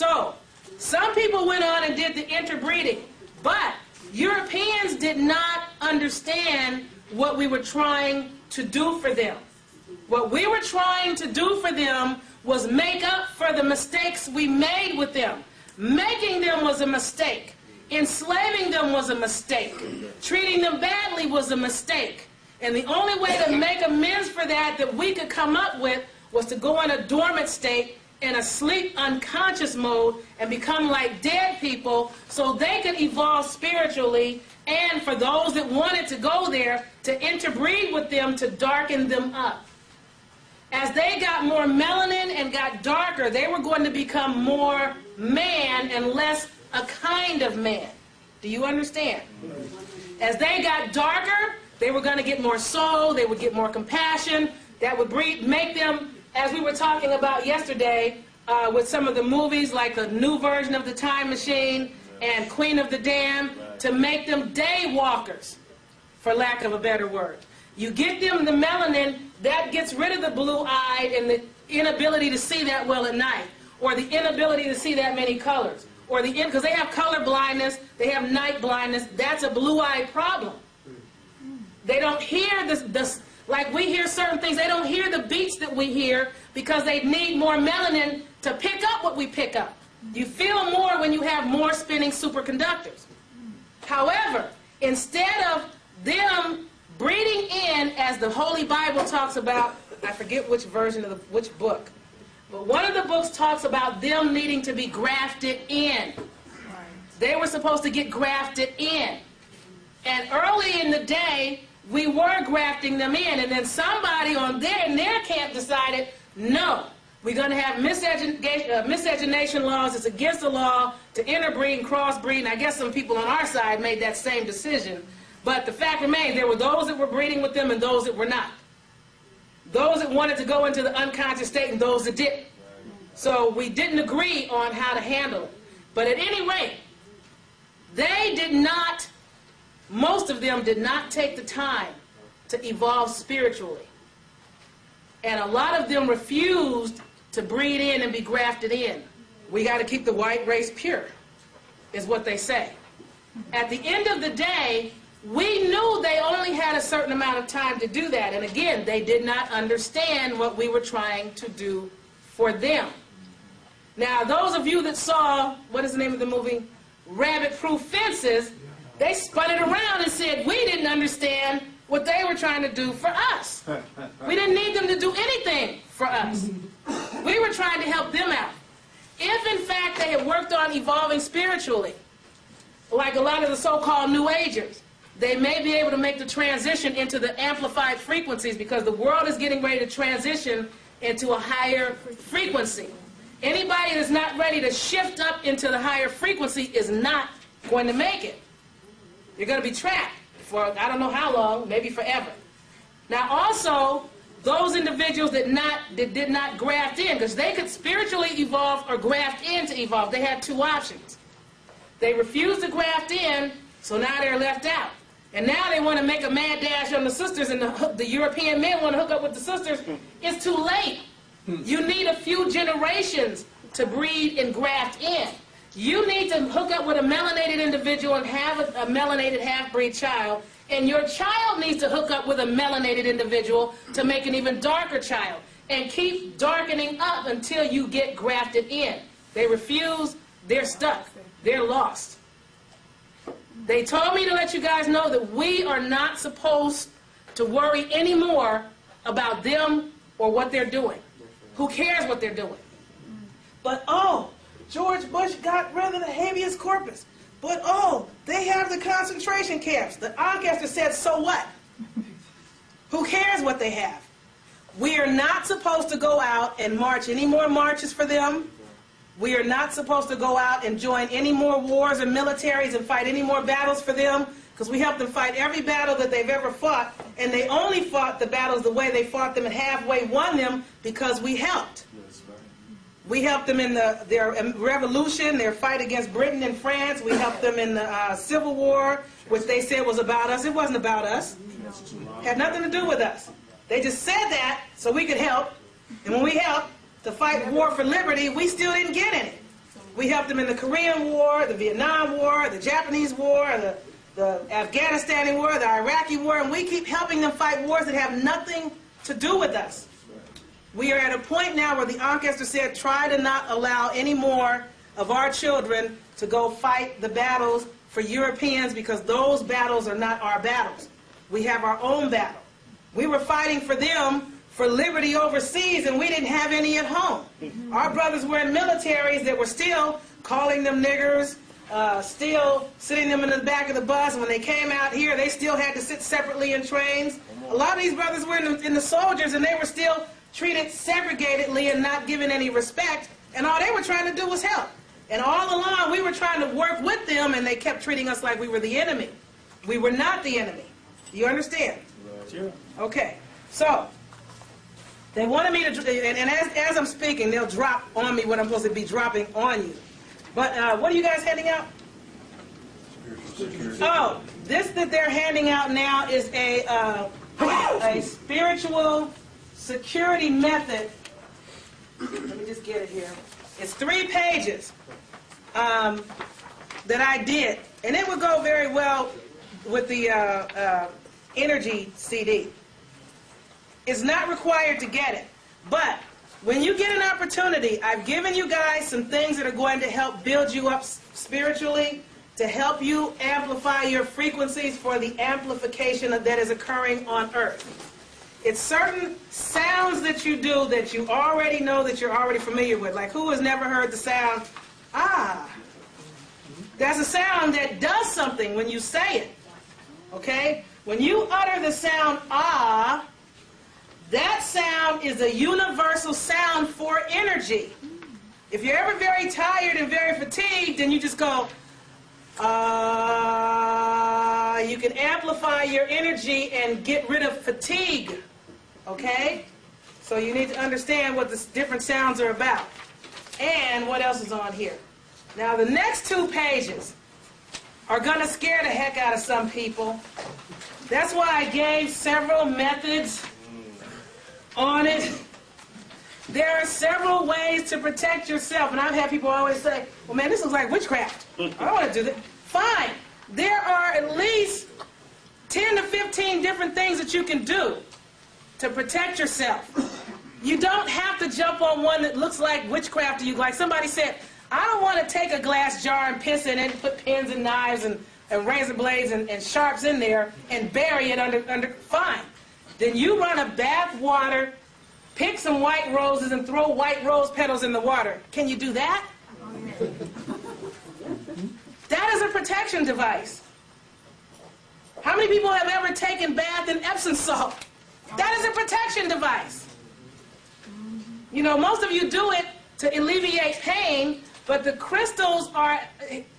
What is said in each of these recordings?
So, some people went on and did the interbreeding, but Europeans did not understand what we were trying to do for them. What we were trying to do for them was make up for the mistakes we made with them. Making them was a mistake. Enslaving them was a mistake. Treating them badly was a mistake. And the only way to make amends for that we could come up with was to go in a dormant state, in a sleep unconscious mode, and become like dead people so they could evolve spiritually, and for those that wanted to go there, to interbreed with them to darken them up. As they got more melanin and got darker, they were going to become more man and less a kind of man. Do you understand? As they got darker, they were going to get more soul, they would get more compassion. That would make them, as we were talking about yesterday, with some of the movies like the new version of The Time Machine and Queen of the Dam, to make them day walkers, for lack of a better word. You get them the melanin, that gets rid of the blue-eyed and the inability to see that well at night, or the inability to see that many colors, or because they have color blindness, they have night blindness. That's a blue-eyed problem. They don't hear this, like we hear certain things. They don't hear the beats that we hear because they need more melanin to pick up what we pick up. You feel more when you have more spinning superconductors. However, instead of them breeding in, as the Holy Bible talks about, I forget which version of which book, but one of the books talks about them needing to be grafted in. They were supposed to get grafted in. And early in the day, we were grafting them in, and then somebody in their camp decided, no, we're going to have miscegenation laws. It's against the law to interbreed and crossbreed, and I guess some people on our side made that same decision. But the fact remains, there were those that were breeding with them and those that were not. Those that wanted to go into the unconscious state and those that didn't. So we didn't agree on how to handle it. But at any rate, they did not, most of them did not take the time to evolve spiritually. And a lot of them refused to breed in and be grafted in. We got to keep the white race pure, is what they say. At the end of the day, we knew they only had a certain amount of time to do that. And again, they did not understand what we were trying to do for them. Now, those of you that saw, what is the name of the movie? Rabbit-Proof Fences, they spun it around and said, we didn't understand what they were trying to do for us. We didn't need them to do anything for us. We were trying to help them out. If, in fact, they had worked on evolving spiritually, like a lot of the so-called New Agers, they may be able to make the transition into the amplified frequencies, because the world is getting ready to transition into a higher frequency. Anybody that's not ready to shift up into the higher frequency is not going to make it. You're going to be trapped for I don't know how long, maybe forever. Now also, those individuals that did not graft in, because they could spiritually evolve or graft in to evolve. They had two options. They refused to graft in, so now they're left out. And now they want to make a mad dash on the sisters, and the European men want to hook up with the sisters. It's too late. You need a few generations to breed and graft in. You need to hook up with a melanated individual and have a melanated half-breed child, and your child needs to hook up with a melanated individual to make an even darker child, and keep darkening up until you get grafted in. They refuse, they're stuck, they're lost. They told me to let you guys know that we are not supposed to worry anymore about them or what they're doing. Who cares what they're doing? But oh, George Bush got rid of the habeas corpus. But oh, they have the concentration camps. The Ancaster said, so what? Who cares what they have? We are not supposed to go out and march any more marches for them. We are not supposed to go out and join any more wars or militaries and fight any more battles for them, because we helped them fight every battle that they've ever fought, and they only fought the battles the way they fought them and halfway won them because we helped. We helped them in their revolution, their fight against Britain and France. We helped them in the Civil War, which they said was about us. It wasn't about us. It had nothing to do with us. They just said that so we could help, and when we helped to fight war for liberty, we still didn't get any. We helped them in the Korean War, the Vietnam War, the Japanese War, the Afghanistan War, the Iraqi War, and we keep helping them fight wars that have nothing to do with us. We are at a point now where the Ankh Esther said, try to not allow any more of our children to go fight the battles for Europeans, because those battles are not our battles. We have our own battle. We were fighting for them for liberty overseas, and we didn't have any at home. Our brothers were in militaries that were still calling them niggers, still sitting them in the back of the bus, and when they came out here, they still had to sit separately in trains. A lot of these brothers were in the soldiers, and they were still treated segregatedly and not given any respect, and all they were trying to do was help. And all along, we were trying to work with them, and they kept treating us like we were the enemy. We were not the enemy. You understand? Sure. Okay. So, they wanted me to, and as I'm speaking, they'll drop on me what I'm supposed to be dropping on you. But what are you guys handing out? Oh, this that they're handing out now is a spiritual security method. Let me just get it here. It's 3 pages that I did, and it would go very well with the energy CD. It's not required to get it, but when you get an opportunity, I've given you guys some things that are going to help build you up spiritually, to help you amplify your frequencies for the amplification that is occurring on Earth. It's certain sounds that you do that you already know, that you're already familiar with. Like, who has never heard the sound, ah? That's a sound that does something when you say it, okay? When you utter the sound, ah, that sound is a universal sound for energy. If you're ever very tired and very fatigued, then you just go, ah. You can amplify your energy and get rid of fatigue, okay? So you need to understand what the different sounds are about. And what else is on here? Now the next 2 pages are going to scare the heck out of some people. That's why I gave several methods on it. There are several ways to protect yourself, and I've had people always say, well, man, this looks like witchcraft. I don't want to do that. Fine. There are at least 10 to 15 different things that you can do to protect yourself. You don't have to jump on one that looks like witchcraft to you. Like somebody said, I don't want to take a glass jar and piss in it and put pins and knives and razor blades and sharps in there and bury it under. Fine. Then you run a bath water, pick some white roses and throw white rose petals in the water. Can you do that? That is a protection device. How many people have ever taken bath in Epsom salt? That is a protection device. You know, most of you do it to alleviate pain, but the crystals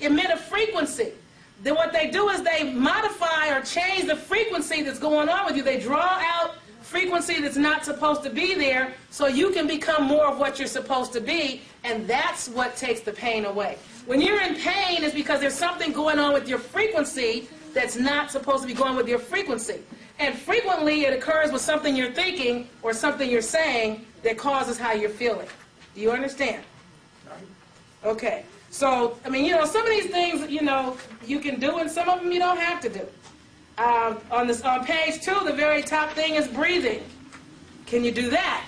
emit a frequency. Then what they do is they modify or change the frequency that's going on with you. They draw out frequency that's not supposed to be there so you can become more of what you're supposed to be, and that's what takes the pain away. When you're in pain, it's because there's something going on with your frequency that's not supposed to be going with your frequency. And frequently it occurs with something you're thinking or something you're saying that causes how you're feeling. Do you understand? Okay. So, I mean, you know, some of these things, you know, you can do, and some of them you don't have to do. On page 2, the very top thing is breathing. Can you do that?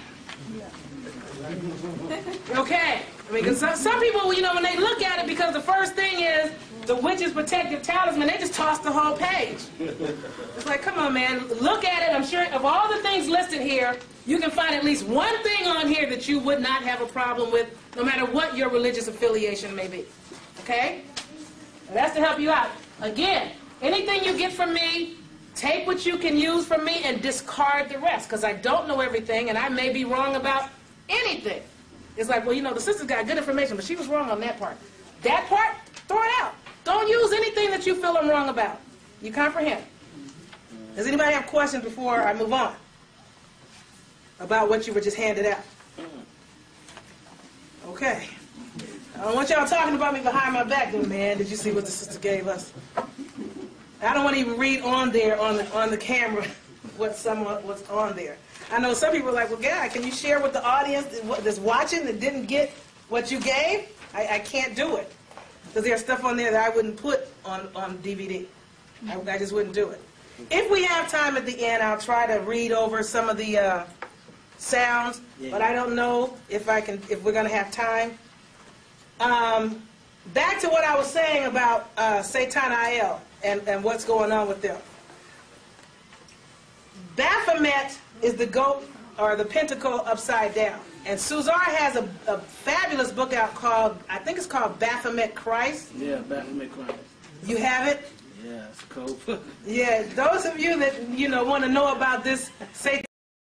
Okay. I mean, because some people, you know, when they look at it, because the first thing is the witch's protective talisman, they just toss the whole page. It's like, come on, man, look at it. I'm sure of all the things listed here, you can find at least one thing on here that you would not have a problem with, no matter what your religious affiliation may be. Okay? Now, that's to help you out. Again, anything you get from me, take what you can use from me and discard the rest, because I don't know everything, and I may be wrong about anything. It's like, well, you know, the sister's got good information, but she was wrong on that part. That part, throw it out. Don't use anything that you feel I'm wrong about. You comprehend? Does anybody have questions before I move on about what you were just handed out? Okay. I don't want y'all talking about me behind my back, though, man. Did you see what the sister gave us? I don't want to even read on there on the camera what's on there. I know some people are like, well, God, can you share with the audience that's watching that didn't get what you gave? I can't do it. Because there's stuff on there that I wouldn't put on DVD. I just wouldn't do it. If we have time at the end, I'll try to read over some of the sounds, but I don't know if we're going to have time. Back to what I was saying about Satan and what's going on with them. Baphomet is the goat or the pentacle upside down. And Suzar has a fabulous book out called, I think it's called Baphomet Christ. Yeah, Baphomet Christ. You have it? Yeah, it's a cool book. Yeah, those of you that, want to know about this Satan